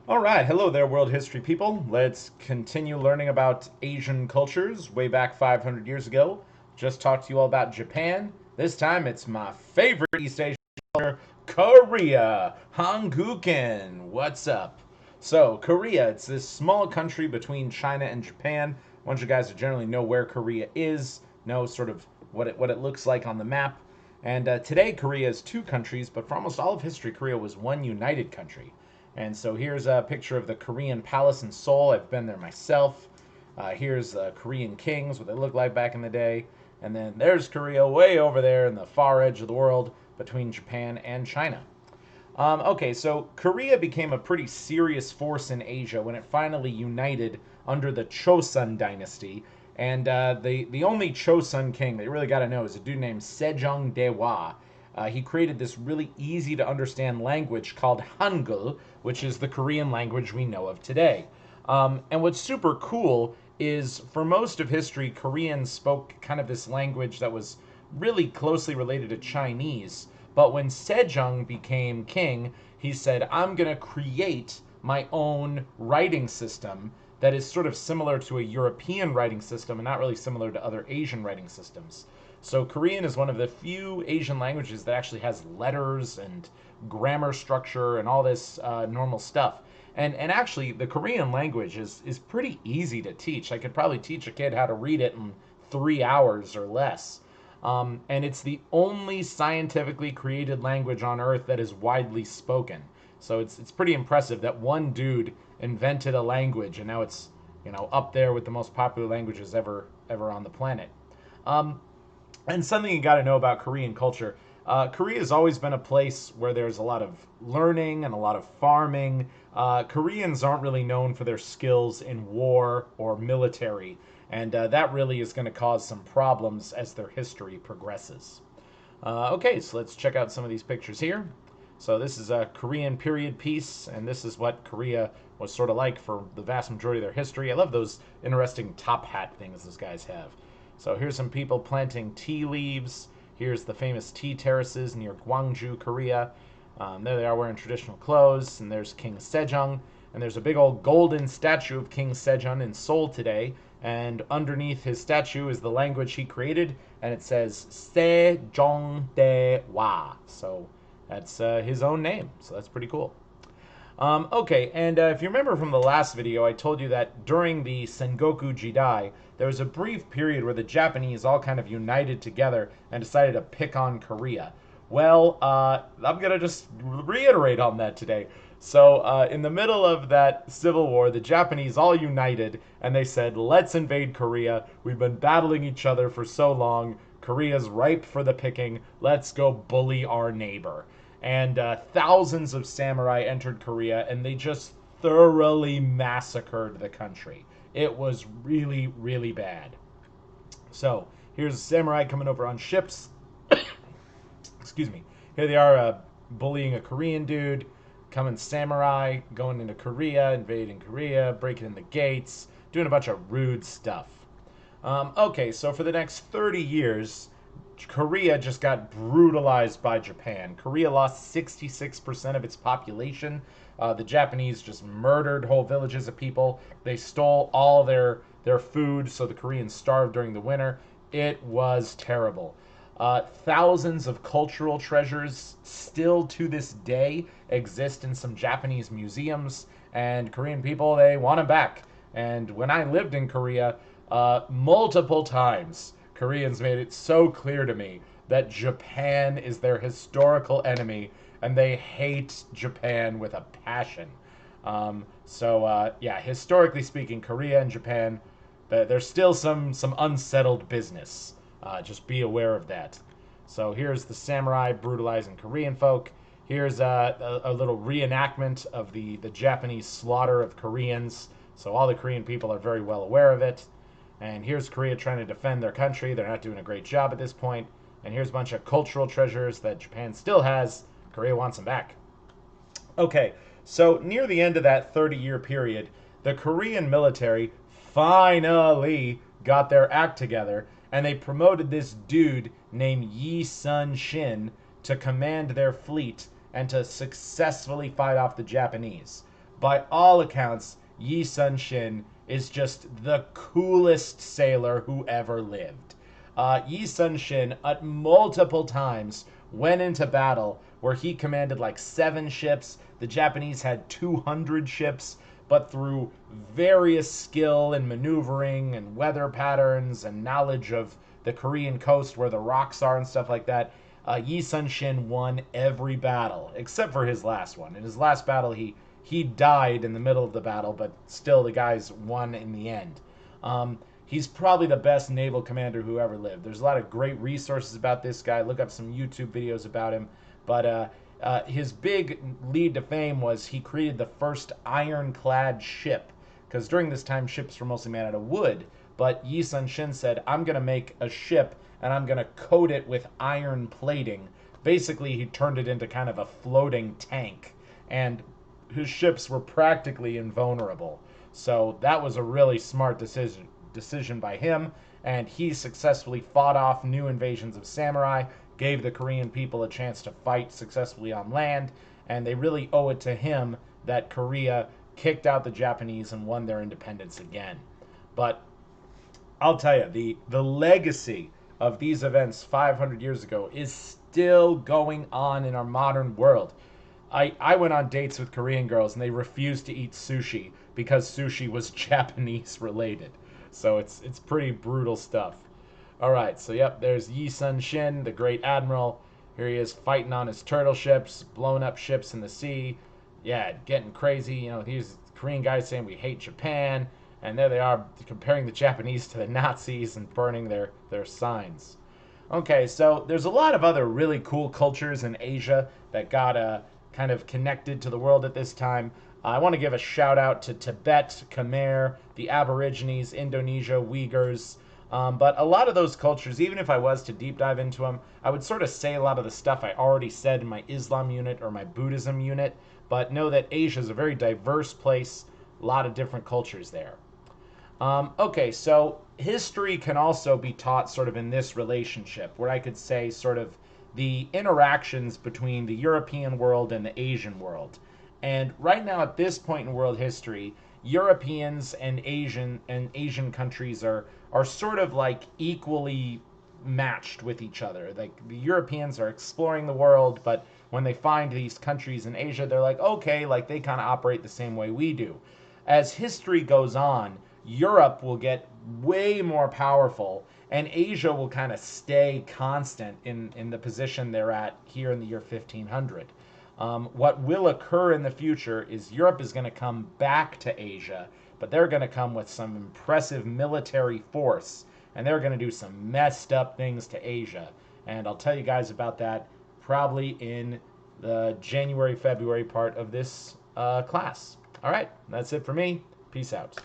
All right, hello there, world history people. Let's continue learning about Asian cultures way back 500 years ago. Just talked to you all about Japan. This time it's my favorite East Asian culture, Korea. Hanguken. What's up? So, Korea, it's this small country between China and Japan. I want you guys to generally know where Korea is, know sort of what it looks like on the map. And today, Korea is two countries, but for almost all of history, Korea was one united country. And so here's a picture of the Korean palace in Seoul. I've been there myself. Here's Korean kings, what they looked like back in the day. And then there's Korea way over there in the far edge of the world between Japan and China. Okay, so Korea became a pretty serious force in Asia when it finally united under the Chosun dynasty. And the only Chosun king that you really got to know is a dude named Sejong Daewha. He created this really easy to understand language called Hangul, which is the Korean language we know of today. And what's super cool is for most of history, Koreans spoke kind of this language that was really closely related to Chinese. But when Sejong became king, he said, I'm going to create my own writing system that is sort of similar to a European writing system and not really similar to other Asian writing systems. So Korean is one of the few Asian languages that actually has letters and grammar structure and all this normal stuff. And actually, the Korean language is pretty easy to teach. I could probably teach a kid how to read it in 3 hours or less. And it's the only scientifically created language on Earth that is widely spoken. So it's pretty impressive that one dude invented a language, and now it's up there with the most popular languages ever on the planet. Um, and something you got to know about Korean culture. Korea has always been a place where there's a lot of learning and a lot of farming. Koreans aren't really known for their skills in war or military, and that really is going to cause some problems as their history progresses. Okay, so let's check out some of these pictures here. So this is a Korean period piece, and this is what Korea was sort of like for the vast majority of their history. I love those interesting top hat things those guys have. So here's some people planting tea leaves. Here's the famous tea terraces near Gwangju, Korea. There they are wearing traditional clothes, and there's King Sejong, and there's a big old golden statue of King Sejong in Seoul today, and underneath his statue is the language he created, and it says Sejongdaewa. So that's his own name, so that's pretty cool. Okay, and if you remember from the last video, I told you that during the Sengoku Jidai, there was a brief period where the Japanese all kind of united together and decided to pick on Korea. Well, I'm going to just reiterate on that today. So, in the middle of that civil war, the Japanese all united and they said, let's invade Korea. We've been battling each other for so long. Korea's ripe for the picking. Let's go bully our neighbor. And thousands of samurai entered Korea, and they just thoroughly massacred the country. It was really, really bad. So here's a samurai coming over on ships. Excuse me. Here they are bullying a Korean dude, coming samurai, going into Korea, invading Korea, breaking in the gates, doing a bunch of rude stuff. Okay, so for the next 30 years, Korea just got brutalized by Japan. Korea lost 66% of its population. The Japanese just murdered whole villages of people. They stole all their food, so the Koreans starved during the winter. It was terrible. Thousands of cultural treasures still to this day exist in some Japanese museums, and Korean people, they want them back. And when I lived in Korea, multiple times, Koreans made it so clear to me that Japan is their historical enemy and they hate Japan with a passion. Yeah, historically speaking, Korea and Japan, there's still some unsettled business. Just be aware of that. So here's the samurai brutalizing Korean folk. Here's a little reenactment of the Japanese slaughter of Koreans. So all the Korean people are very well aware of it. And here's Korea trying to defend their country. They're not doing a great job at this point. And here's a bunch of cultural treasures that Japan still has. Korea wants them back. Okay, so near the end of that 30-year period, the Korean military finally got their act together and they promoted this dude named Sunshin to command their fleet and to successfully fight off the Japanese. by all accounts, Yi Sunshin is just the coolest sailor who ever lived. Yi Sunshin, at multiple times, went into battle where he commanded like 7 ships. The Japanese had 200 ships, but through various skill and maneuvering and weather patterns and knowledge of the Korean coast where the rocks are and stuff like that, Yi Sun-shin won every battle except for his last one. In his last battle, he died in the middle of the battle, but still the guys won in the end. He's probably the best naval commander who ever lived. There's a lot of great resources about this guy. Look up some YouTube videos about him. But his big lead to fame was he created the first ironclad ship. Because during this time, ships were mostly made out of wood. But Yi Sun-shin said, I'm going to make a ship and I'm going to coat it with iron plating. Basically, he turned it into kind of a floating tank. And his ships were practically invulnerable. So that was a really smart decision by him, and he successfully fought off new invasions of samurai, gave the Korean people a chance to fight successfully on land, and they really owe it to him that Korea kicked out the Japanese and won their independence again. But I'll tell you, the legacy of these events 500 years ago is still going on in our modern world. I went on dates with Korean girls and they refused to eat sushi because sushi was Japanese related. So it's pretty brutal stuff. All right, so yep, there's Yi Sun-shin, the great admiral. Here he is fighting on his turtle ships, blowing up ships in the sea. Yeah, getting crazy. You know, these Korean guys saying we hate Japan, and there they are comparing the Japanese to the Nazis and burning their signs. Okay, so there's a lot of other really cool cultures in Asia that got kind of connected to the world at this time. I want to give a shout out to Tibet, Khmer, the Aborigines, Indonesia, Uyghurs. But a lot of those cultures, even if I was to deep dive into them, I would sort of say a lot of the stuff I already said in my Islam unit or my Buddhism unit. But know that Asia is a very diverse place, a lot of different cultures there. Okay, so history can also be taught sort of in this relationship, where I could say sort of the interactions between the European world and the Asian world. And right now, at this point in world history, Europeans and Asian countries are sort of like equally matched with each other. Like the Europeans are exploring the world, but when they find these countries in Asia, they're like, okay, like they kind of operate the same way we do. As history goes on, Europe will get way more powerful, and Asia will kind of stay constant in the position they're at here in the year 1500. What will occur in the future is Europe is going to come back to Asia, but they're going to come with some impressive military force, and they're going to do some messed up things to Asia. And I'll tell you guys about that probably in the January, February part of this class. All right, that's it for me. Peace out.